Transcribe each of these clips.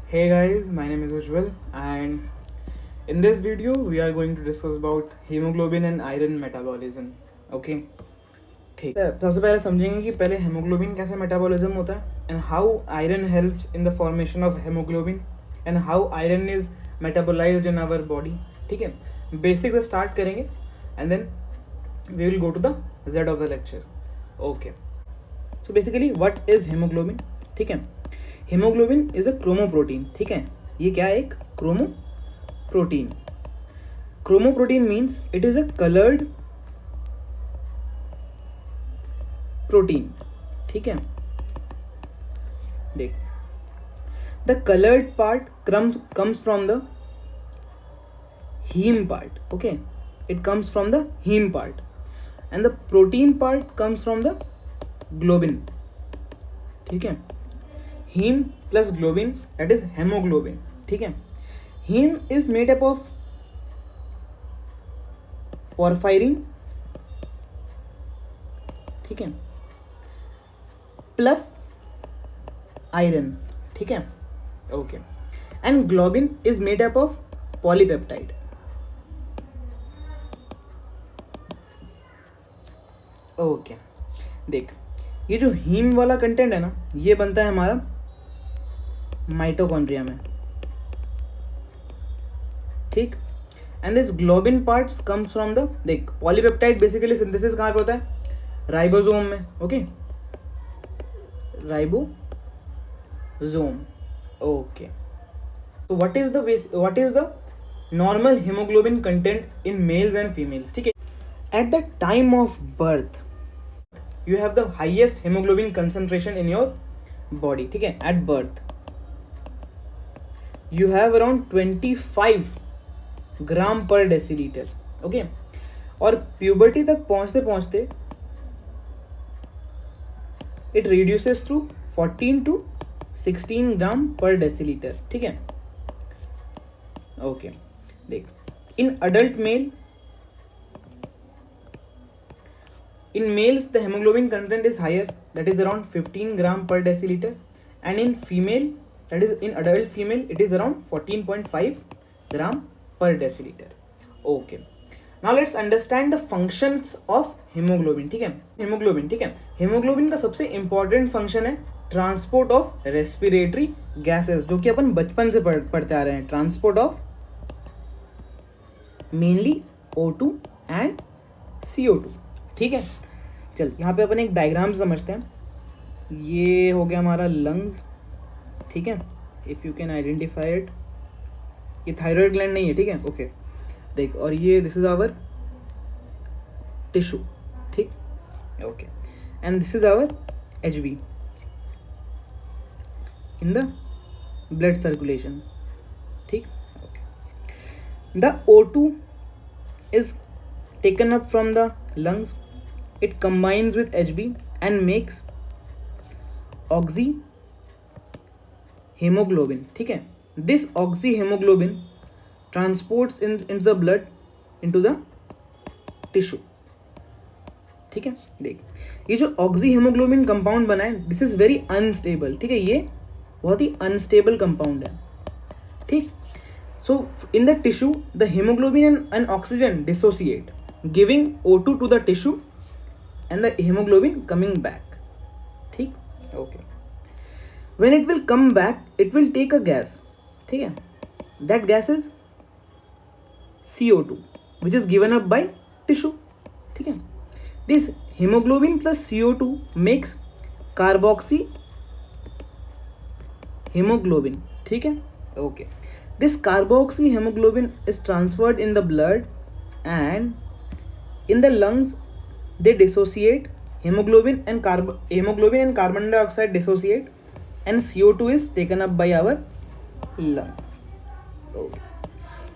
Hey guys, my name is Ujjwal and in this video we are going to discuss about hemoglobin and iron metabolism. Okay, ठीक है। सबसे पहले समझेंगे कि पहले हेमोग्लोबिन कैसे मेटाबॉलिज्म होता है and how iron helps in the formation of hemoglobin and how iron is metabolized in our body. ठीक है, बेसिक से स्टार्ट करेंगे and then we will go to the Z of the lecture. Okay, so basically what is hemoglobin. ठीक है, haemoglobin is a chromoprotein. ठीक है, ये क्या है? एक chromoprotein. Chromoprotein means it is a coloured protein. ठीक है, देख, the coloured part comes from the heme part. Okay, it comes from the heme part and the protein part comes from the globin. ठीक है, heme plus globin, that is hemoglobin. ठीक है, heme is made up of porphyrin, ठीक है, plus iron. ठीक है, okay, and globin is made up of polypeptide. Okay, देख, ये जो हीम वाला कंटेंट है ना, ये बनता है हमारा माइटोकॉन्ड्रिया में। ठीक, and this globin parts comes from the, देख, पॉलीपेप्टाइड बेसिकली सिंथेसिस कहाँ पे होता है? राइबोसोम में। Okay, ribosome. ओके, तो what is the normal haemoglobin content in males and females? ठीक है, at the time of birth you have the highest hemoglobin concentration in your body. ठीक है, at birth you have around 25 ग्राम पर decilitre. Okay, और puberty तक पहुंचते पहुंचते it reduces to 14 to 16 ग्राम पर डेसीलीटर। ठीक है, ओके, देख, in adult mail, in males the hemoglobin content is higher, that is around 15 gram per deciliter, and in female, that is in adult female, it is around 14.5 gram per deciliter. Okay, now let's understand the functions of hemoglobin. ठीक है, hemoglobin, ठीक है, hemoglobin का सबसे important function है transport of respiratory gases, जो कि अपन बचपन से पढ़ते आ रहे हैं। Transport of mainly O2 and CO2। ठीक है, चल यहाँ पे अपन एक डायग्राम समझते हैं। ये हो गया हमारा लंग्स। ठीक है, if you can identify it, ये थायराइड ग्लैंड नहीं है। ठीक है, ओके, देख, और ये दिस इज आवर टिश्यू। ठीक, okay, and this is our HB in the blood circulation. ठीक, okay, the O2 is taken up from the lungs, it combines with HB and makes oxyhemoglobin. ठीक है, this oxyhemoglobin transports into the blood into the tissue. ठीक है, देख, ये जो oxyhaemoglobin compound बना है, दिस इज वेरी अनस्टेबल। ठीक है, ये बहुत ही अनस्टेबल कंपाउंड है। ठीक, so in the tissue the hemoglobin and oxygen dissociate, giving O2 to the tissue and the hemoglobin coming back. ठीक, okay, when it will come back it will take a gas. ठीक है, that gas is CO2 which is given up by tissue. ठीक है, this hemoglobin plus CO2 makes carboxy hemoglobin. ठीक है, okay, this carboxy hemoglobin is transferred in the blood and in the lungs they dissociate hemoglobin and carbon dioxide dissociate and CO2 is taken up by our lungs. Okay,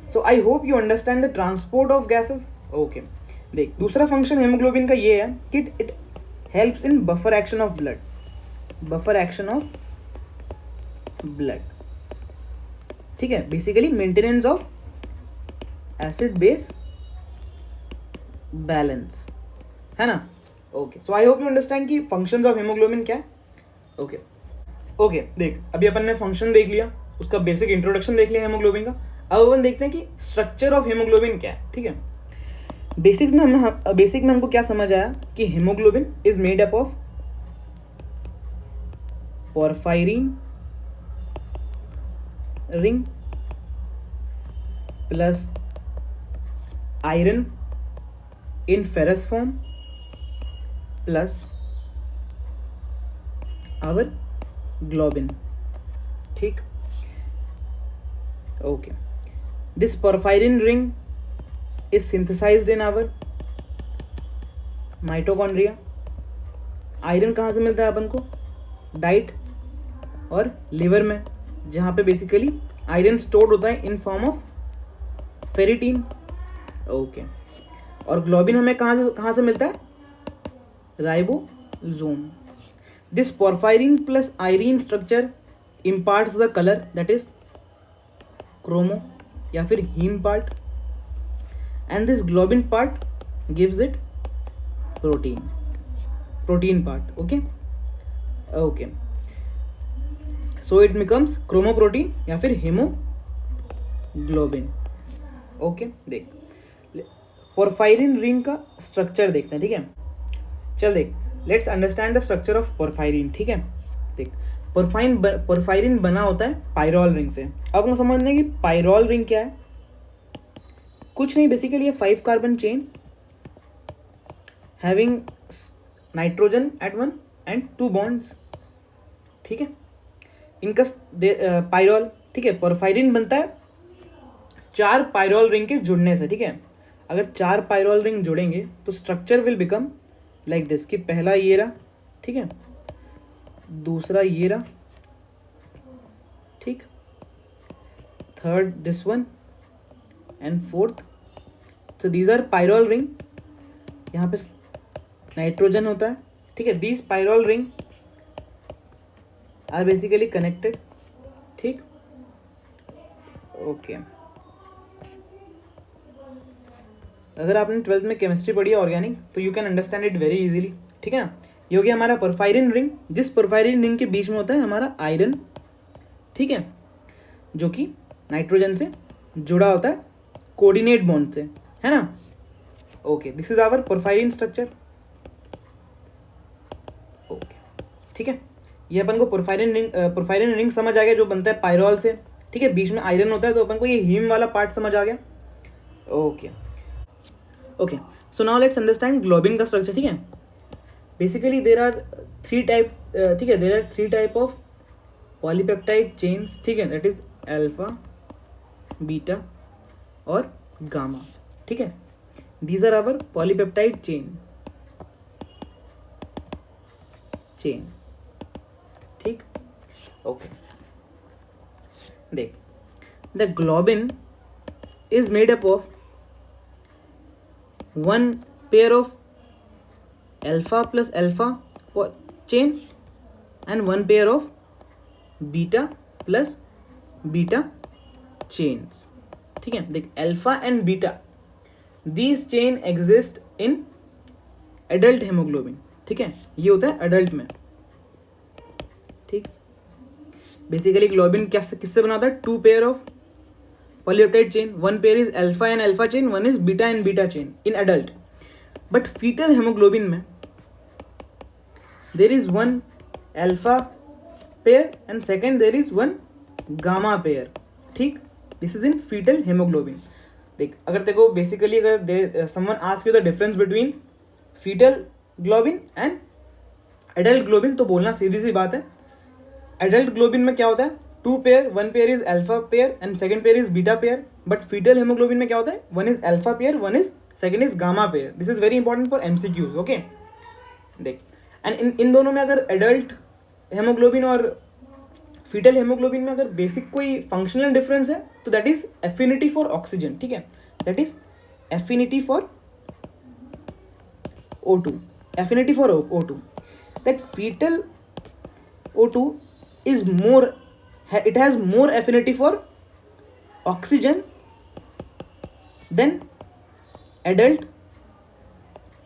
so I hope you understand the transport of gases. Okay, देख, दूसरा function haemoglobin का ये है कि it helps in buffer action of blood. ठीक है, basically maintenance of acid base balance, है ना। Okay, so I hope you understand कि फंक्शंस ऑफ हेमोग्लोबिन क्या है। ओके, देख, अभी अपन ने फंक्शन देख लिया, उसका बेसिक इंट्रोडक्शन देख लिया हेमोग्लोबिन का। अब अपन देखते हैं कि स्ट्रक्चर ऑफ हेमोग्लोबिन क्या है, ठीक है। बेसिक में हमको क्या समझ आया कि haemoglobin is made up of porphyrin ring plus iron in ferrous form plus our globin, ठीक। Okay, this porphyrin ring is synthesized in our mitochondria। Iron कहाँ से मिलता है अपन को? डाइट और लिवर में, जहाँ पे बेसिकली आयरन स्टोर्ड होता है in form of ferritin. Okay, और ग्लोबिन हमें कहाँ से मिलता है? Ribosome. This porphyrin plus iron structure imparts the color, that is chromo या फिर heme part, and this globin part gives it protein part. Okay okay, so it becomes chromoprotein या फिर हेमोग्लोबिन। ओके, देख पोरफायरिन रिंग का structure देखते हैं, ठीक है। चल देख, let's understand the structure of porphyrin, ठीक है। देख, पोरफायरिन बना होता है पायरॉल रिंग से। अब हम समझने की पायरॉल रिंग क्या है। कुछ नहीं, बेसिकली ये 5 carbon chain having nitrogen eight 1 and 2 bonds, ठीक है। इनका पायरॉल, ठीक है। पोरफायरिन बनता है 4 पायरॉल रिंग के जुड़ने से, ठीक है। अगर 4 पायरॉल रिंग जुड़ेंगे तो structure will become like this, कि पहला ये रहा, ठीक है, दूसरा ये रहा, ठीक, third this one and fourth. So these are pyrrole ring. यहाँ पे नाइट्रोजन होता है, ठीक है। These pyrrole ring are basically connected, ठीक। ओके, अगर आपने 12th में केमिस्ट्री पढ़ी है ऑर्गेनिक, तो you can understand it very easily, ठीक है ना। ये हो गया हमारा पोरफायरिन रिंग, जिस पोरफायरिन रिंग के बीच में होता है हमारा आयरन, ठीक है, जो कि नाइट्रोजन से जुड़ा होता है कोऑर्डिनेट बॉन्ड से, है ना। Okay, this is our porphyrin structure. Okay, ठीक है, ये अपन को पोरफायरिन रिंग समझ आ गया, जो बनता है पायरॉल से, ठीक है। बीच में आयरन होता है, तो अपन को ये हीम वाला पार्ट समझ आ गया। Okay okay, so now let's understand globin का स्ट्रक्चर, ठीक है। बेसिकली देर आर 3 टाइप, ठीक है, there are 3 type of polypeptide chains, ठीक है, दैट इज अल्फा, बीटा और गामा, ठीक है। These are our polypeptide chain, ठीक। ओके, देख, the globin is made up of 1 pair of alpha plus alpha chain and 1 pair of beta plus beta chains, ठीक है। देख, alpha and beta, these chain exist in adult haemoglobin, ठीक है। ये होता है एडल्ट में, ठीक। बेसिकली ग्लोबिन किससे बना होता है? 2 pair of polypeptide chain, 1 pair is alpha and alpha chain, 1 is beta and beta chain in adult. But fetal hemoglobin में there is 1 alpha pair and second there is 1 gamma pair, ठीक। This is in fetal hemoglobin. देख, अगर तेरे को basically अगर someone ask you the difference between fetal globin and adult globin, तो बोलना सीधी सी बात है, adult globin में क्या होता है? 2 pair, 1 pair is alpha pair and second pair is beta pair. But fetal hemoglobin में क्या होता है? 1 is alpha pair, 1 is second is gamma pair. This is very important for MCQs, okay. देख, and इन दोनों में अगर एडल्ट हेमोग्लोबिन और फीटल हेमोग्लोबिन में अगर बेसिक कोई फंक्शनल डिफरेंस है, तो that is affinity for oxygen, ठीक है। That is affinity for O2, affinity for O2। That fetal O2 is more, it has more affinity for oxygen than adult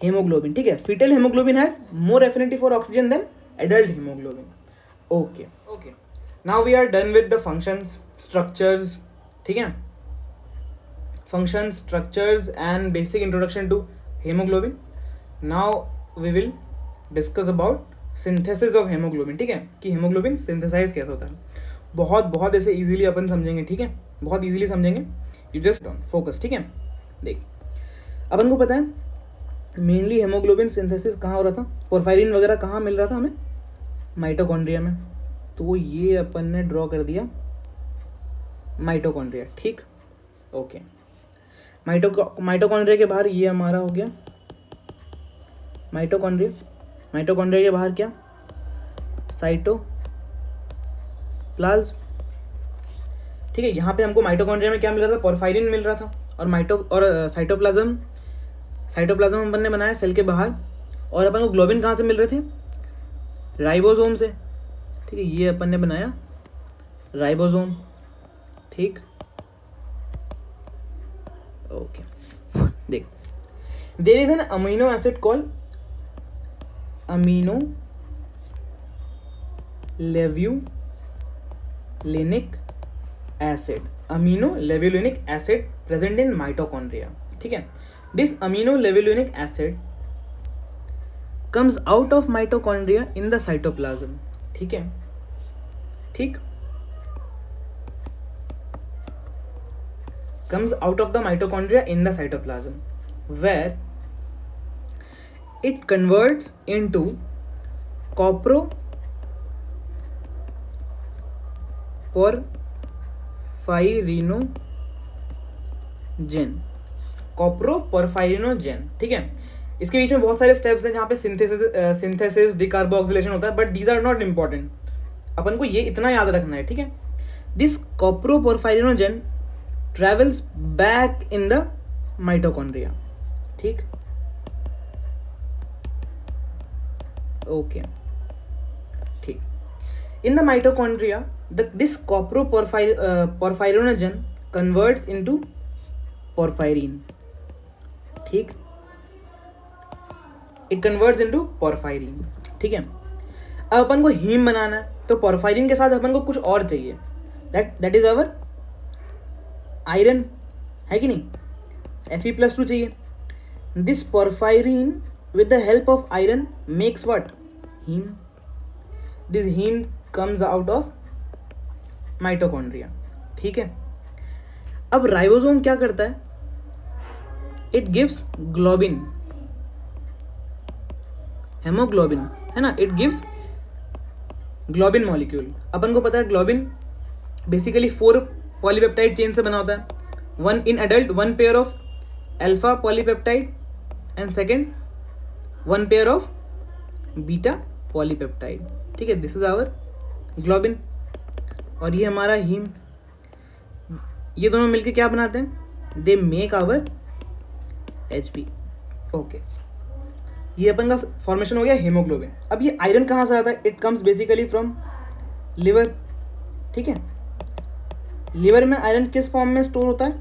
hemoglobin, ठीक है। fetal hemoglobin has more affinity for oxygen than adult hemoglobin, okay। Now we are done with the functions structures, ठीक है, function structures and basic introduction to hemoglobin. Now we will discuss about synthesis of hemoglobin, ठीक है, कि haemoglobin synthesise कैसे होता है. बहुत बहुत ऐसे इजीली अपन समझेंगे, ठीक है, बहुत इजीली समझेंगे. यू जस्ट फोकस, ठीक है. देख, अपन को पता है मेनली हेमोग्लोबिन सिंथेसिस कहाँ हो रहा था, पोरफायरिन वगैरह कहाँ मिल रहा था हमें, माइटोकॉन्ड्रिया में. तो ये अपन ने ड्रॉ कर दिया माइटोकॉन्ड्रिया, ठीक, ओके. माइटोकॉन्ड्रिया के बाहर ये हमारा हो गया माइटोकॉन्ड्रिया. माइटोकॉन्ड्रिया के बाहर क्या, साइटोप्लाज्म, ठीक है. यहाँ पे हमको माइटोकॉन्ड्रिया में क्या मिल रहा था, पोरफायरिन मिल रहा था. और साइटोप्लाज्म अपन ने बनाया सेल के बाहर. और अपन को ग्लोबिन कहाँ से मिल रहे थे, राइबोसोम से, ठीक है. ये अपन ने बनाया राइबोसोम, ठीक, ओके. देख, there is an amino acid called amino levulinic acid, amino levulinic acid present in mitochondria, ठीक है. This amino levulinic acid comes out of mitochondria in the cytoplasm, ठीक है, ठीक, comes out of the mitochondria in the cytoplasm where it converts into coproporphyrinogen, ठीक है. इसके बीच में बहुत सारे स्टेप्स हैं जहाँ पे सिंथेसिस डिकार्बोक्सिलेशन होता है, but these are not important. अपन को ये इतना याद रखना है, ठीक है. This coproporphyrinogen travels back in the mitochondria, ठीक, ओके, ठीक. In the mitochondria this coproporphyrinogen converts into porphyrin, ठीक, इट कन्वर्ट्स इनटू पोरफायरिन, ठीक है. अब अपन को हीम बनाना है तो पोरफायरिन के साथ अपन को कुछ और चाहिए, दैट इज अवर आयरन, है कि नहीं. Fe+2 चाहिए. This porphyrin with the help of iron makes what, heme. This heme comes out of mitochondria, ठीक है. अब राइबोसोम क्या करता है, इट गिव्स ग्लोबिन, हेमोग्लोबिन, है ना. It gives globin molecule. अपन को पता है ग्लोबिन बेसिकली 4 पॉलीपेप्टाइड चेन से बना होता है. 1 in adult 1 pair of alpha polypeptide and second 1 pair of beta polypeptide, ठीक है. दिस इज आवर ग्लोबिन और ये हमारा हीम. ये दोनों मिलके क्या बनाते हैं, they make our HP, okay. ये अपन का फॉर्मेशन हो गया हेमोग्लोबिन. अब ये आयरन कहाँ से आता है, it comes basically from liver, ठीक है. लिवर में आयरन किस फॉर्म में स्टोर होता है,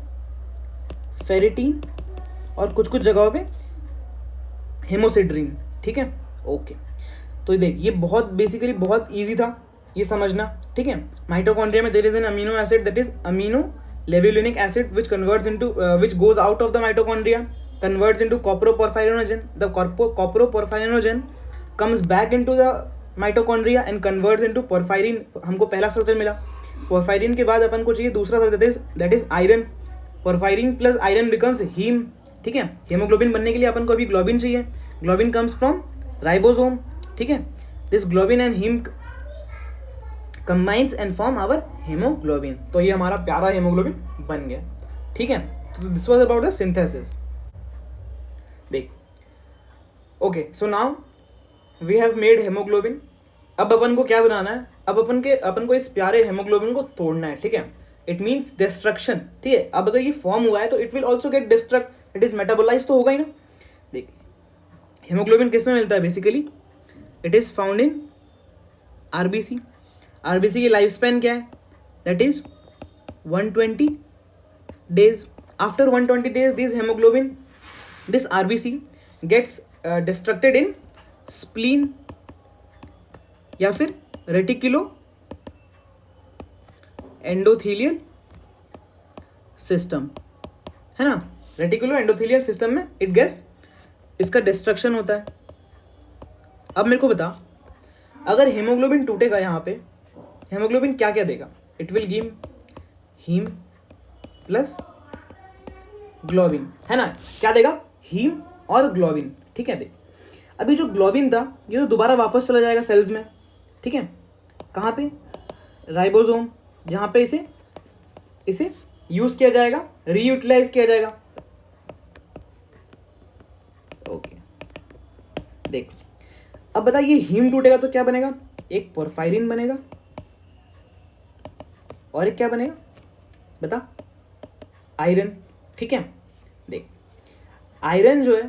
फेरिटीन और कुछ कुछ जगहों पे हेमोसिड्रीन, ठीक है, ओके. तो देख, ये बहुत बेसिकली बहुत इजी था ये समझना, ठीक है. माइटोकॉन्ड्रिया में there is an amino acid that is amino levulinic acid which converts into which goes out of the mitochondria, converts into coproporphyrinogen. The coproporphyrinogen comes back into the mitochondria and converts into porphyrin. हमको पहला structure मिला. Porphyrin के बाद अपन को चाहिए दूसरा structure, that is iron. Porphyrin plus iron becomes heme, ठीक है. हेमोग्लोबिन बनने के लिए अपन को अभी ग्लोबिन चाहिए. ग्लोबिन कम्स फ्रॉम राइबोसोम, ठीक है. This globin and heme combines and form our hemoglobin. तो ये हमारा प्यारा हेमोग्लोबिन बन गया, ठीक है. तो this was about the synthesis. देख, okay, so now we have made hemoglobin. अब अपन को क्या बनाना है, अब अपन को इस प्यारे हेमोग्लोबिन को तोड़ना है, ठीक है. इट मीन्स डिस्ट्रक्शन, ठीक है. अब अगर ये फॉर्म हुआ है तो it will also get destruct, it is metabolize तो होगा ही ना. देख, हेमोग्लोबिन किस में मिलता है, basically it is found in RBC. RBC की लाइफ स्पैन क्या है, that is 120 days. After 120 days this haemoglobin, this RBC gets destructed in spleen या फिर रेटिकुलो एंडोथीलियल सिस्टम, है ना, रेटिकुलो एंडोथीलियल सिस्टम में इट गेट्स, इसका डिस्ट्रक्शन होता है। अब मेरे को बता, अगर हीमोग्लोबिन टूटेगा यहाँ पे, हीमोग्लोबिन क्या क्या देगा? It will give heme plus globin, है ना, क्या देगा? हीम और ग्लोबिन, ठीक है। देख, अभी जो ग्लोबिन था ये तो दोबारा वापस चला जाएगा सेल्स में, ठीक है। कहाँ पे? राइबोसोम, जहाँ पे इसे यूज किया जाएगा, रीयूटिलाइज किया जाएगा। ओके, देख अब बता, ये हीम टूटेगा तो क्या बनेगा? एक पोरफायरिन बनेगा और एक क्या बनेगा बता? आयरन, ठीक है। देख, आयरन जो है,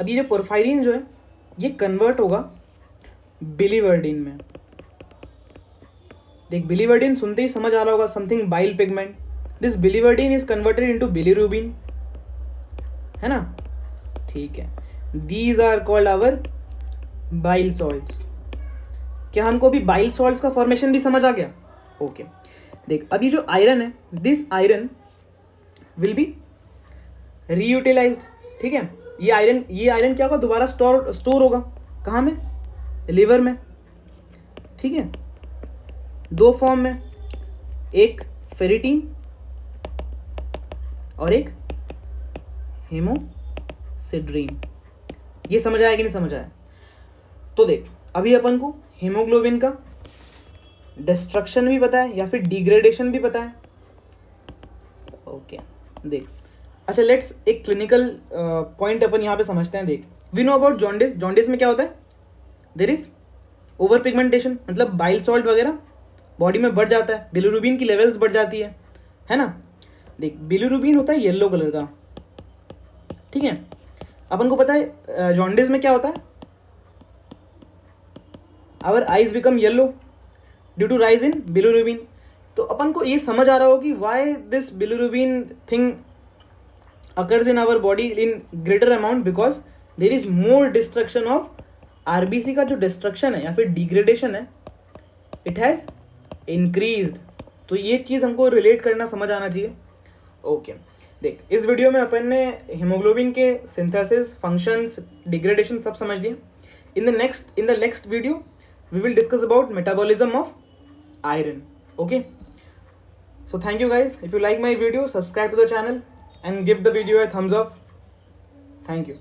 अब ये जो पोरफायरिन जो है ये कन्वर्ट होगा बिलीवर्डिन में। देख, बिलीवर्डिन सुनते ही समझ आ रहा होगा, something bile pigment. This biliverdin is converted into bilirubin, है ना, ठीक है। These are called our bile salts. क्या हमको अभी बाइल सॉल्ट्स का फॉर्मेशन भी समझ आ गया? ओके, देख अब ये जो आयरन है, दिस आयरन विल बी रीयूटिलाइज्ड, ठीक है। ये आयरन क्या होगा? दोबारा स्टोर होगा, कहाँ में? लिवर में, ठीक है। दो फॉर्म में, एक फेरिटीन और एक हेमोसिड्रीन। ये समझ आया कि नहीं समझ आया? तो देख, अभी अपन को हीमोग्लोबिन का डिस्ट्रक्शन भी पता है या फिर डिग्रेडेशन भी पता है। ओके, देख, अच्छा लेट्स एक क्लिनिकल पॉइंट अपन यहाँ पे समझते हैं। देख, we know about jaundice. Jaundice में क्या होता है? देर इज ओवर पिगमेंटेशन, मतलब बाइल सॉल्ट वगैरह बॉडी में बढ़ जाता है, बिलिरुबिन की लेवल्स बढ़ जाती है ना। देख, बिलिरुबिन होता है येलो कलर का, ठीक है। अपन को पता है जॉन्डिस में क्या होता है? Our eyes become yellow due to rise in bilirubin. तो अपन को ये समझ आ रहा हो कि why this bilirubin thing occurs in our body in greater amount because there is more destruction of RBC का जो destruction है या फिर degradation है, it has increased। तो ये चीज़ हमको रिलेट करना समझ आना चाहिए। ओके, देख, इस वीडियो में अपन ने हीमोग्लोबिन के सिंथेसिस, फंक्शंस, डिग्रेडेशन सब समझ लिए। In the next video we will discuss about metabolism of iron. Okay, so thank you guys. If you like my video, subscribe to the channel and give the video a thumbs up. Thank you.